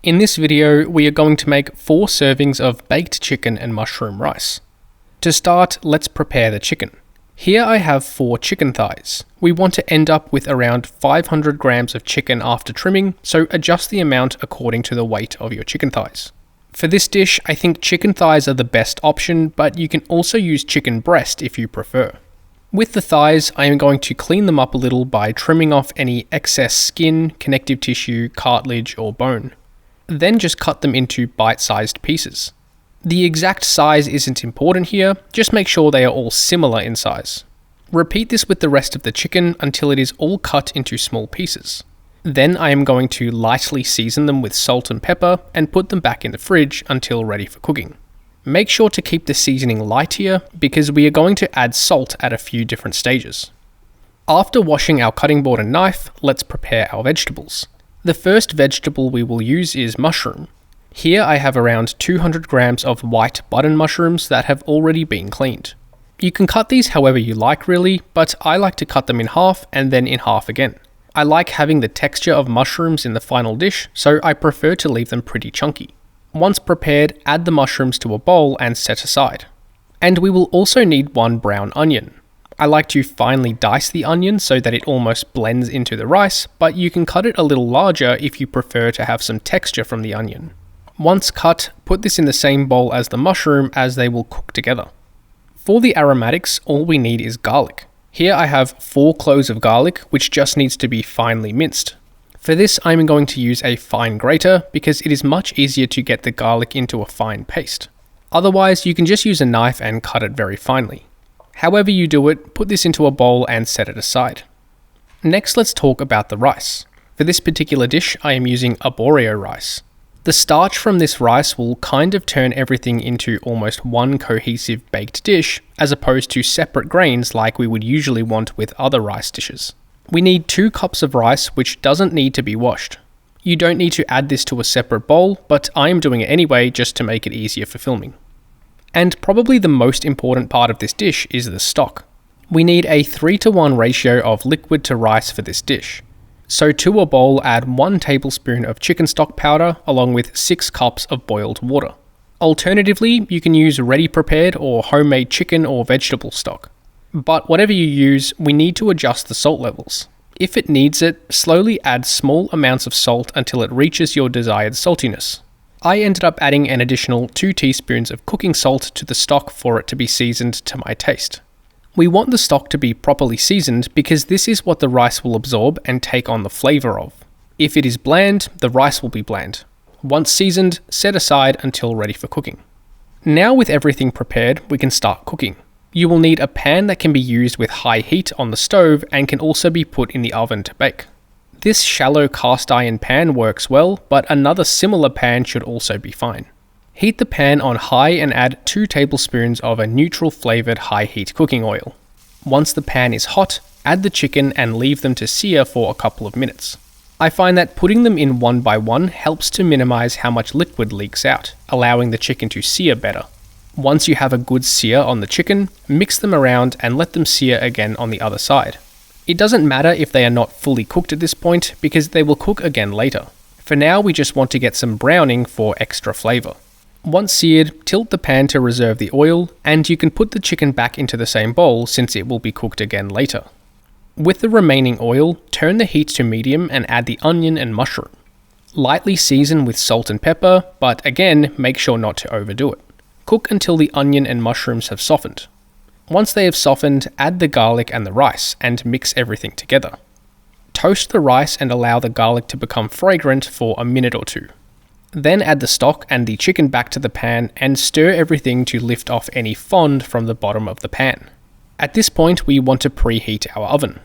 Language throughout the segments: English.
In this video, we are going to make 4 servings of baked chicken and mushroom rice. To start, let's prepare the chicken. Here I have 4 chicken thighs. We want to end up with around 500 grams of chicken after trimming, so adjust the amount according to the weight of your chicken thighs. For this dish, I think chicken thighs are the best option, but you can also use chicken breast if you prefer. With the thighs, I am going to clean them up a little by trimming off any excess skin, connective tissue, cartilage, or bone. Then just cut them into bite-sized pieces. The exact size isn't important here, just make sure they are all similar in size. Repeat this with the rest of the chicken until it is all cut into small pieces. Then I am going to lightly season them with salt and pepper and put them back in the fridge until ready for cooking. Make sure to keep the seasoning light here because we are going to add salt at a few different stages. After washing our cutting board and knife, let's prepare our vegetables. The first vegetable we will use is mushroom. Here I have around 200 grams of white button mushrooms that have already been cleaned. You can cut these however you like really, but I like to cut them in half and then in half again. I like having the texture of mushrooms in the final dish, so I prefer to leave them pretty chunky. Once prepared, add the mushrooms to a bowl and set aside. And we will also need 1 brown onion. I like to finely dice the onion so that it almost blends into the rice, but you can cut it a little larger if you prefer to have some texture from the onion. Once cut, put this in the same bowl as the mushroom as they will cook together. For the aromatics, all we need is garlic. Here I have 4 cloves of garlic, which just needs to be finely minced. For this, I'm going to use a fine grater because it is much easier to get the garlic into a fine paste. Otherwise, you can just use a knife and cut it very finely. However you do it, put this into a bowl and set it aside. Next, let's talk about the rice. For this particular dish, I am using arborio rice. The starch from this rice will kind of turn everything into almost one cohesive baked dish, as opposed to separate grains like we would usually want with other rice dishes. We need 2 cups of rice, which doesn't need to be washed. You don't need to add this to a separate bowl, but I am doing it anyway just to make it easier for filming. And probably the most important part of this dish is the stock. We need a 3:1 ratio of liquid to rice for this dish. So to a bowl, add 1 tablespoon of chicken stock powder along with 6 cups of boiled water. Alternatively, you can use ready prepared or homemade chicken or vegetable stock. But whatever you use, we need to adjust the salt levels. If it needs it, slowly add small amounts of salt until it reaches your desired saltiness. I ended up adding an additional 2 teaspoons of cooking salt to the stock for it to be seasoned to my taste. We want the stock to be properly seasoned because this is what the rice will absorb and take on the flavour of. If it is bland, the rice will be bland. Once seasoned, set aside until ready for cooking. Now with everything prepared, we can start cooking. You will need a pan that can be used with high heat on the stove and can also be put in the oven to bake. This shallow cast iron pan works well, but another similar pan should also be fine. Heat the pan on high and add 2 tablespoons of a neutral flavoured high heat cooking oil. Once the pan is hot, add the chicken and leave them to sear for a couple of minutes. I find that putting them in one by one helps to minimise how much liquid leaks out, allowing the chicken to sear better. Once you have a good sear on the chicken, mix them around and let them sear again on the other side. It doesn't matter if they are not fully cooked at this point because they will cook again later. For now, we just want to get some browning for extra flavour. Once seared, tilt the pan to reserve the oil, and you can put the chicken back into the same bowl since it will be cooked again later. With the remaining oil, turn the heat to medium and add the onion and mushroom. Lightly season with salt and pepper, but again, make sure not to overdo it. Cook until the onion and mushrooms have softened. Once they have softened, add the garlic and the rice and mix everything together. Toast the rice and allow the garlic to become fragrant for a minute or 2. Then add the stock and the chicken back to the pan and stir everything to lift off any fond from the bottom of the pan. At this point, we want to preheat our oven.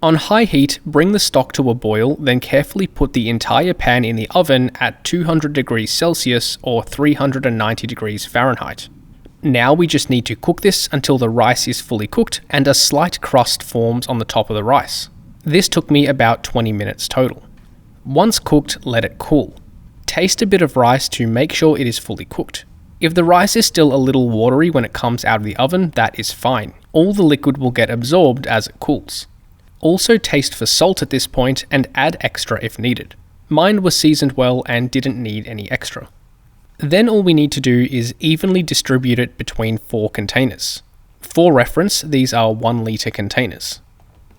On high heat, bring the stock to a boil, then carefully put the entire pan in the oven at 200 degrees Celsius or 390 degrees Fahrenheit. Now we just need to cook this until the rice is fully cooked and a slight crust forms on the top of the rice. This took me about 20 minutes total. Once cooked, let it cool. Taste a bit of rice to make sure it is fully cooked. If the rice is still a little watery when it comes out of the oven, that is fine. All the liquid will get absorbed as it cools. Also taste for salt at this point and add extra if needed. Mine was seasoned well and didn't need any extra. Then all we need to do is evenly distribute it between 4 containers. For reference, these are 1 litre containers.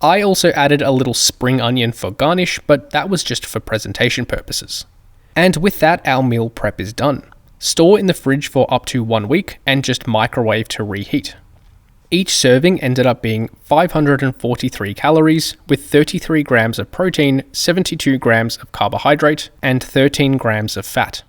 I also added a little spring onion for garnish, but that was just for presentation purposes. And with that, our meal prep is done. Store in the fridge for up to 1 week and just microwave to reheat. Each serving ended up being 543 calories with 33 grams of protein, 72 grams of carbohydrate, and 13 grams of fat.